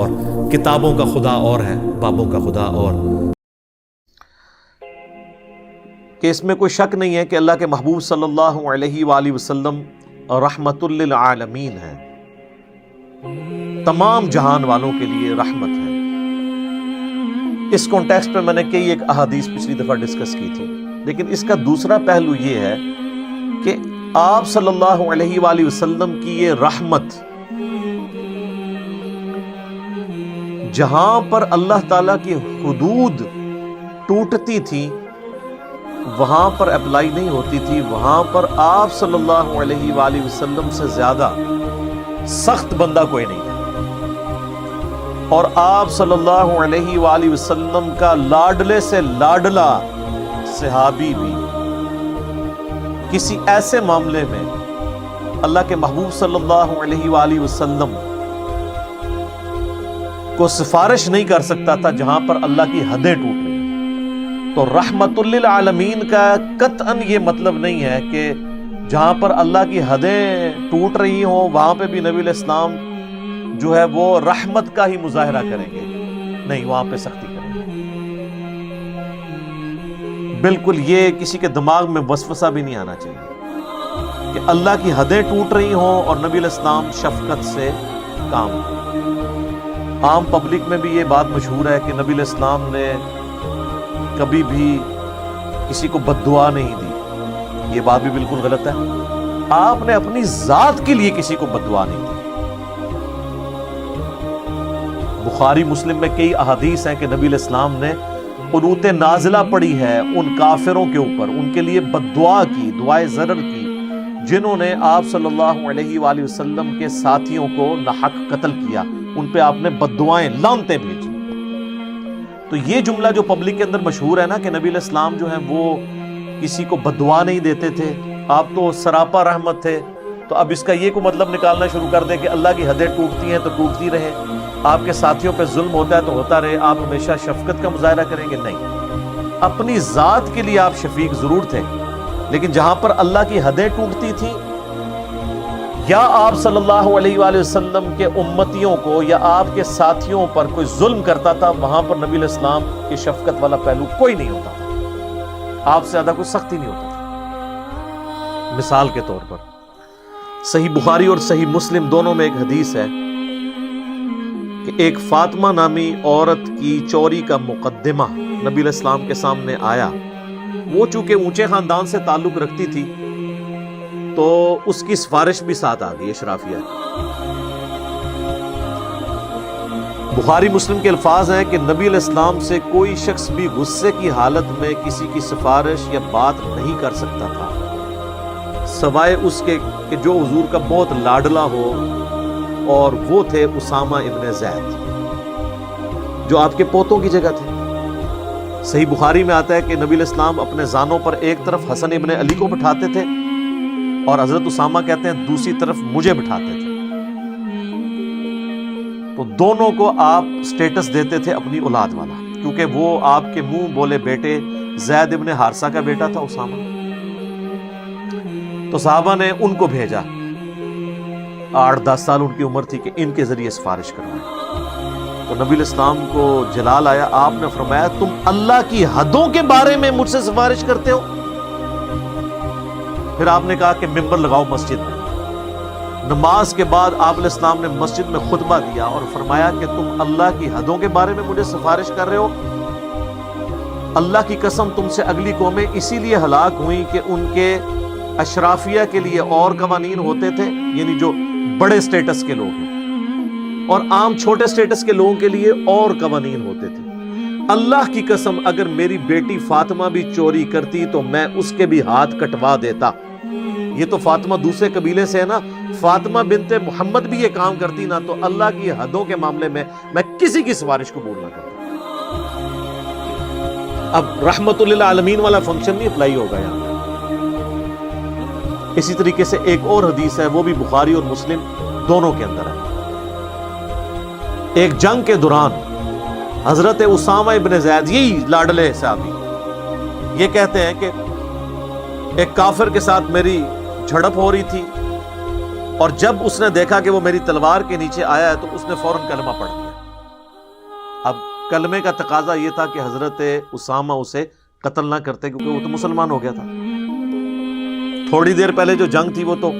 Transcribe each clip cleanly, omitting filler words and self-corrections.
اور کتابوں کا خدا اور ہے، بابوں کا خدا اور، کہ اس میں کوئی شک نہیں ہے کہ اللہ کے محبوب صلی اللہ علیہ وآلہ وسلم رحمت للعالمین ہے، تمام جہان والوں کے لیے رحمت ہے۔ اس کانٹیکسٹ میں نے کئی ایک احادیث پچھلی دفعہ ڈسکس کی تھی، لیکن اس کا دوسرا پہلو یہ ہے کہ آپ صلی اللہ علیہ وآلہ وسلم کی یہ رحمت جہاں پر اللہ تعالیٰ کی حدود ٹوٹتی تھی وہاں پر اپلائی نہیں ہوتی تھی، وہاں پر آپ صلی اللہ علیہ وآلہ وسلم سے زیادہ سخت بندہ کوئی نہیں تھا، اور آپ صلی اللہ علیہ وآلہ وسلم کا لاڈلے سے لاڈلا صحابی بھی کسی ایسے معاملے میں اللہ کے محبوب صلی اللہ علیہ وآلہ وسلم کو سفارش نہیں کر سکتا تھا جہاں پر اللہ کی حدیں ٹوٹ رہی ہیں۔ تو رحمت للعالمین کا قطعاً یہ مطلب نہیں ہے کہ جہاں پر اللہ کی حدیں ٹوٹ رہی ہوں وہاں پہ بھی نبی علیہ السلام جو ہے وہ رحمت کا ہی مظاہرہ کریں گے، نہیں، وہاں پہ سختی کریں گے۔ بالکل یہ کسی کے دماغ میں وسوسہ بھی نہیں آنا چاہیے کہ اللہ کی حدیں ٹوٹ رہی ہوں اور نبی علیہ السلام شفقت سے کام کریں۔ عام پبلک میں بھی یہ بات مشہور ہے کہ نبی علیہ السلام نے کبھی بھی کسی کو بد دعا نہیں دی، یہ بات بھی بالکل غلط ہے۔ آپ نے اپنی ذات کے لیے کسی کو بد دعا نہیں دی۔ بخاری مسلم میں کئی احادیث ہیں کہ نبی علیہ السلام نے قنوت نازلہ پڑھی ہے ان کافروں کے اوپر، ان کے لیے بد دعا کی، دعائے ضرر کی، جنہوں نے آپ صلی اللہ علیہ وآلہ وسلم کے ساتھیوں کو ناحق قتل کیا، ان پہ آپ نے بد دعائیں، لعنتیں بھیجی۔ تو یہ جملہ جو پبلک کے اندر مشہور ہے نا کہ نبی علیہ السلام جو ہیں وہ کسی کو بد دعا نہیں دیتے تھے، آپ تو سراپا رحمت تھے، تو اب اس کا یہ کو مطلب نکالنا شروع کر دیں کہ اللہ کی حدیں ٹوٹتی ہیں تو ٹوٹتی رہے، آپ کے ساتھیوں پہ ظلم ہوتا ہے تو ہوتا رہے، آپ ہمیشہ شفقت کا مظاہرہ کریں گے؟ نہیں، اپنی ذات کے لیے آپ شفیق ضرور تھے، لیکن جہاں پر اللہ کی حدیں ٹوٹتی تھیں یا آپ صلی اللہ علیہ وآلہ وسلم کے امتیوں کو یا آپ کے ساتھیوں پر کوئی ظلم کرتا تھا، وہاں پر نبی علیہ السلام کی شفقت والا پہلو کوئی نہیں ہوتا تھا، آپ سے زیادہ کوئی سختی نہیں ہوتا تھا۔ مثال کے طور پر صحیح بخاری اور صحیح مسلم دونوں میں ایک حدیث ہے کہ ایک فاطمہ نامی عورت کی چوری کا مقدمہ نبی علیہ السلام کے سامنے آیا۔ وہ چونکہ اونچے خاندان سے تعلق رکھتی تھی تو اس کی سفارش بھی ساتھ آ گئی اشرافیہ کی۔ بخاری مسلم کے الفاظ ہیں کہ نبی علیہ السلام سے کوئی شخص بھی غصے کی حالت میں کسی کی سفارش یا بات نہیں کر سکتا تھا سوائے اس کے کہ جو حضور کا بہت لاڈلا ہو، اور وہ تھے اسامہ ابن زید جو آپ کے پوتوں کی جگہ تھے۔ صحیح بخاری میں آتا ہے کہ نبی علیہ السلام اپنے زانوں پر ایک طرف حسن ابن علی کو بٹھاتے تھے اور حضرت اسامہ کہتے ہیں دوسری طرف مجھے بٹھاتے تھے، تو دونوں کو آپ سٹیٹس دیتے تھے اپنی اولاد والا، کیونکہ وہ آپ کے منہ بولے بیٹے زید ابن حارثہ کا بیٹا تھا اسامہ۔ تو صحابہ نے ان کو بھیجا، 8-10 سال ان کی عمر تھی، کہ ان کے ذریعے سفارش کروائیں۔ تو نبی علیہ السلام کو جلال آیا، آپ نے فرمایا تم اللہ کی حدوں کے بارے میں مجھ سے سفارش کرتے ہو؟ پھر آپ نے کہا کہ ممبر لگاؤ مسجد میں۔ نماز کے بعد آپ علیہ السلام نے مسجد میں خطبہ دیا اور فرمایا کہ تم اللہ کی حدوں کے بارے میں مجھے سفارش کر رہے ہو؟ اللہ کی قسم تم سے اگلی قومیں اسی لیے ہلاک ہوئیں کہ ان کے اشرافیہ کے لیے اور قوانین ہوتے تھے، یعنی جو بڑے سٹیٹس کے لوگ ہیں، اور عام چھوٹے سٹیٹس کے لوگوں کے لیے اور قوانین ہوتے تھے۔ اللہ کی قسم اگر میری بیٹی فاطمہ بھی چوری کرتی تو میں اس کے بھی ہاتھ کٹوا دیتا۔ یہ تو فاطمہ دوسرے قبیلے سے ہے نا، فاطمہ بنت محمد بھی یہ کام کرتی نا، تو اللہ کی حدوں کے معاملے میں میں کسی کی سفارش قبول نہ کرتا۔ اب رحمت للعالمین والا فنکشن نہیں اپلائی ہوگا یہاں۔ اسی طریقے سے ایک اور حدیث ہے، وہ بھی بخاری اور مسلم دونوں کے اندر ہے۔ ایک جنگ کے دوران حضرت اسامہ ابن زید، یہی لاڈلے صحابی، یہ کہتے ہیں کہ ایک کافر کے ساتھ میری جھڑپ ہو رہی تھی، اور جب اس نے دیکھا کہ وہ میری تلوار کے نیچے آیا ہے تو اس نے فوراً کلمہ پڑھ دیا۔ اب کلمے کا تقاضا یہ تھا کہ حضرت اسامہ اسے قتل نہ کرتے کیونکہ وہ تو مسلمان ہو گیا تھا. تھوڑی دیر پہلے جو جنگ تھی وہ تو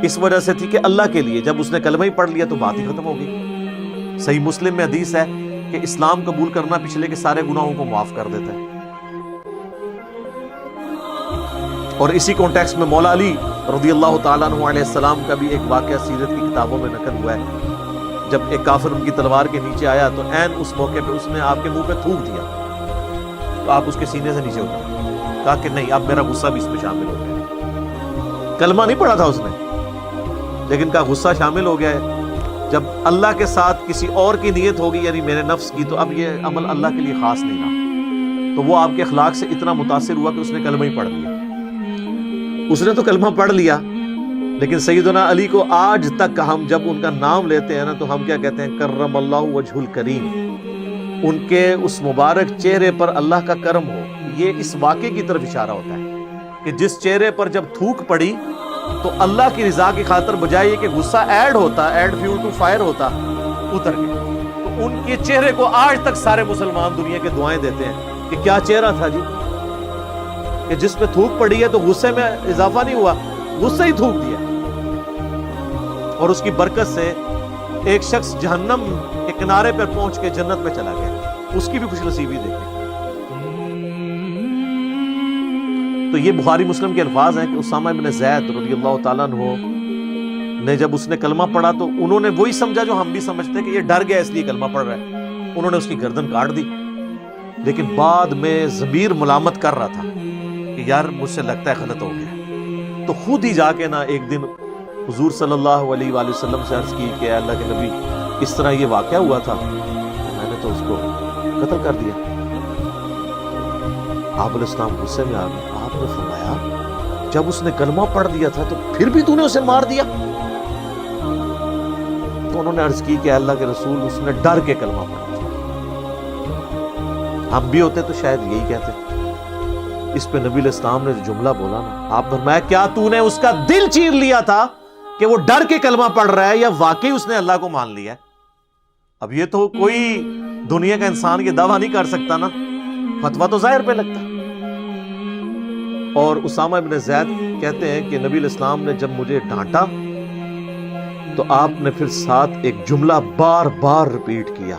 اس وجہ سے تھی کہ اللہ کے لیے، جب اس نے کلمہ ہی پڑھ لیا تو بات ہی ختم ہو گئی. صحیح مسلم میں حدیث ہے کہ اسلام قبول کرنا پچھلے کے سارے گناہوں کو معاف کر دیتا ہے. اور اسی کانٹیکسٹ میں مولا علی رضی اللہ تعالیٰ عنہ علیہ السلام کا بھی ایک واقعہ سیرت کی کتابوں میں نقل ہوا ہے. جب ایک کافر ان کی تلوار کے نیچے آیا تو عین اس موقع پہ اس نے آپ کے منہ پہ تھوک دیا تو آپ اس کے سینے سے نیچے اترے، کہا کہ نہیں اب میرا غصہ بھی اس پہ شامل ہو گیا. کلمہ نہیں پڑھا تھا اس نے لیکن کا غصہ شامل ہو گیا ہے. جب اللہ کے ساتھ کسی اور کی نیت ہوگی یعنی میرے نفس کی، تو اب یہ عمل اللہ کے لیے خاص نہیں رہا. تو وہ آپ کے اخلاق سے اتنا متاثر ہوا کہ اس نے کلمہ ہی پڑھ لیا. اس نے تو کلمہ پڑھ لیا لیکن سیدنا علی کو آج تک ہم جب ان کا نام لیتے ہیں نا تو ہم کیا کہتے ہیں؟ کرم اللہ وجہ الکریم. ان کے اس مبارک چہرے پر اللہ کا کرم ہو. یہ اس واقعے کی طرف اشارہ ہوتا ہے کہ جس چہرے پر جب تھوک پڑی تو اللہ کی رضا کی خاطر بجائے کہ غصہ ایڈ فیول ٹو فائر ہوتا، اتر گیا. تو ان کے چہرے کو آج تک سارے مسلمان دنیا کے دعائیں دیتے ہیں کہ کیا چہرہ تھا جی، کہ جس پہ تھوک پڑی ہے تو غصے میں اضافہ نہیں ہوا، غصہ ہی تھوک دیا. اور اس کی برکت سے ایک شخص جہنم کے کنارے پر پہنچ کے جنت میں چلا گیا. اس کی بھی خوش نصیبی دیکھیں. تو یہ بخاری مسلم کے الفاظ ہیں کہ اسامہ بن زید رضی اللہ تعالیٰ عنہ نے جب اس نے کلمہ پڑھا تو انہوں نے وہی سمجھا جو ہم بھی سمجھتے ہیں کہ یہ ڈر گیا اس لیے کلمہ پڑھ رہا ہے. انہوں نے اس کی گردن کاٹ دی لیکن بعد میں ضمیر ملامت کر رہا تھا کہ یار مجھ سے لگتا ہے غلط ہو گیا. تو خود ہی جا کے نا ایک دن حضور صلی اللہ علیہ وآلہ وسلم سے عرض کی کہ اللہ کے نبی اس طرح یہ واقعہ ہوا تھا، میں نے تو اس کو قتل کر دیا. آپ علیہ السلام غصے میں آ گئے. آپ نے فرمایا جب اس نے کلمہ پڑھ دیا تھا تو پھر بھی تو نے اسے مار دیا. تو انہوں نے عرض کی کہ اللہ کے رسول اس نے ڈر کے کلمہ پڑھا تھا. ہم بھی ہوتے تو شاید یہی کہتے. اس پہ نبی علیہ السلام نے جو جملہ بولا نا، آپ فرمایا کیا تو نے اس کا دل چیر لیا تھا کہ وہ ڈر کے کلمہ پڑھ رہا ہے یا واقعی اس نے اللہ کو مان لیا ہے؟ اب یہ تو کوئی دنیا کا انسان یہ دعویٰ نہیں کر سکتا نا، فتویٰ تو ظاہر پہ لگتا. اور اسامہ ابن زید کہتے ہیں کہ نبی علیہ السلام نے جب مجھے ڈانٹا تو آپ نے پھر ساتھ ایک جملہ بار بار ریپیٹ کیا،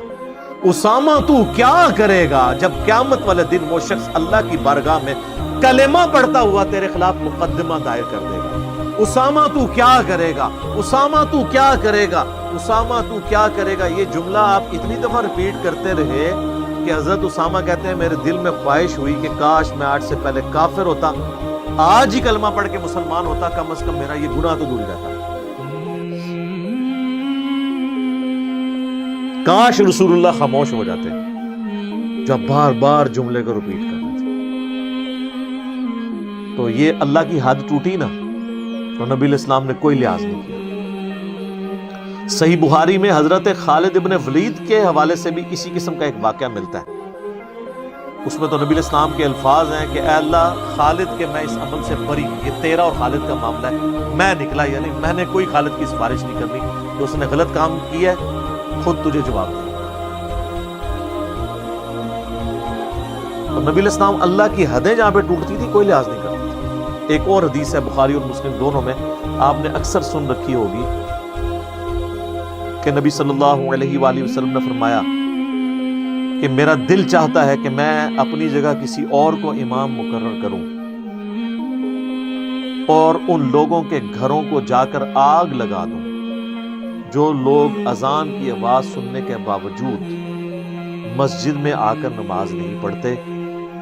اسامہ تو کیا کرے گا جب قیامت والے دن وہ شخص اللہ کی بارگاہ میں کلمہ پڑھتا ہوا تیرے خلاف مقدمہ دائر کر دے گا. اسامہ تو کیا کرے گا، اسامہ تو کیا کرے گا، اسامہ تو کیا کرے گا. یہ جملہ آپ اتنی دفعہ ریپیٹ کرتے رہے کہ حضرت اسامہ کہتے ہیں میرے دل میں خواہش ہوئی کہ کاش میں آج سے پہلے کافر ہوتا، آج ہی کلمہ پڑھ کے مسلمان ہوتا، کم از کم میرا یہ گناہ تو دور رہتا. کاش رسول اللہ خاموش ہو جاتے جب بار بار جملے کو ریپیٹ کر رہے تھے. تو یہ اللہ کی حد ٹوٹی نا تو نبی علیہ السلام نے کوئی لحاظ نہیں کیا. صحیح بخاری میں حضرت خالد ابن ولید کے حوالے سے بھی اسی قسم کا ایک واقعہ ملتا ہے. اس میں تو نبی علیہ السلام کے الفاظ ہیں کہ اے اللہ خالد کے میں اس عمل سے بری ہوں، یہ تیرا اور خالد کا معاملہ ہے، میں نکلا، یعنی میں نے کوئی خالد کی سفارش نہیں کرنی، تو اس نے غلط کام کیا ہے خود تجھے جواب دے. اور نبی علیہ السلام اللہ کی حدیں جہاں پہ ٹوٹتی تھی کوئی لحاظ نہیں کرتی. ایک اور حدیث ہے بخاری اور مسلم دونوں میں، آپ نے اکثر سن رکھی ہوگی کہ نبی صلی اللہ علیہ وآلہ وسلم نے فرمایا کہ میرا دل چاہتا ہے کہ میں اپنی جگہ کسی اور کو امام مقرر کروں اور ان لوگوں کے گھروں کو جا کر آگ لگا دوں جو لوگ اذان کی آواز سننے کے باوجود مسجد میں آ کر نماز نہیں پڑھتے.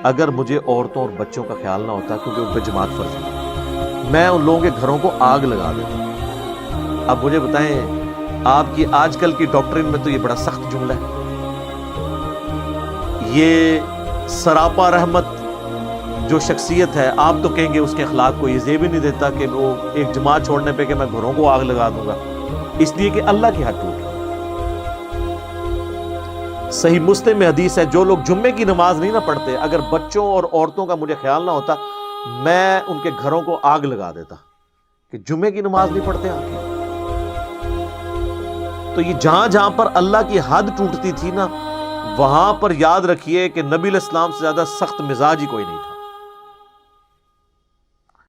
اگر مجھے عورتوں اور بچوں کا خیال نہ ہوتا کیونکہ ان پہ جماعت فرض ہے، میں ان لوگوں کے گھروں کو آگ لگا دیتا. اب مجھے بتائیں آپ کی آج کل کی ڈاکٹرین میں تو یہ بڑا سخت جملہ ہے. یہ سراپا رحمت جو شخصیت ہے آپ تو کہیں گے اس کے اخلاق کو یہ زیب ہی نہیں دیتا کہ وہ ایک جماعت چھوڑنے پہ کہ میں گھروں کو آگ لگا دوں گا، اس لیے کہ اللہ کی حق ٹوٹی. صحیح مسلم میں حدیث ہے جو لوگ جمعے کی نماز نہیں نہ پڑھتے، اگر بچوں اور عورتوں کا مجھے خیال نہ ہوتا میں ان کے گھروں کو آگ لگا دیتا کہ جمعے کی نماز نہیں پڑھتے آگے. تو یہ جہاں جہاں پر اللہ کی حد ٹوٹتی تھی نا وہاں پر یاد رکھیے کہ نبی علیہ السلام سے زیادہ سخت مزاج ہی کوئی نہیں تھا۔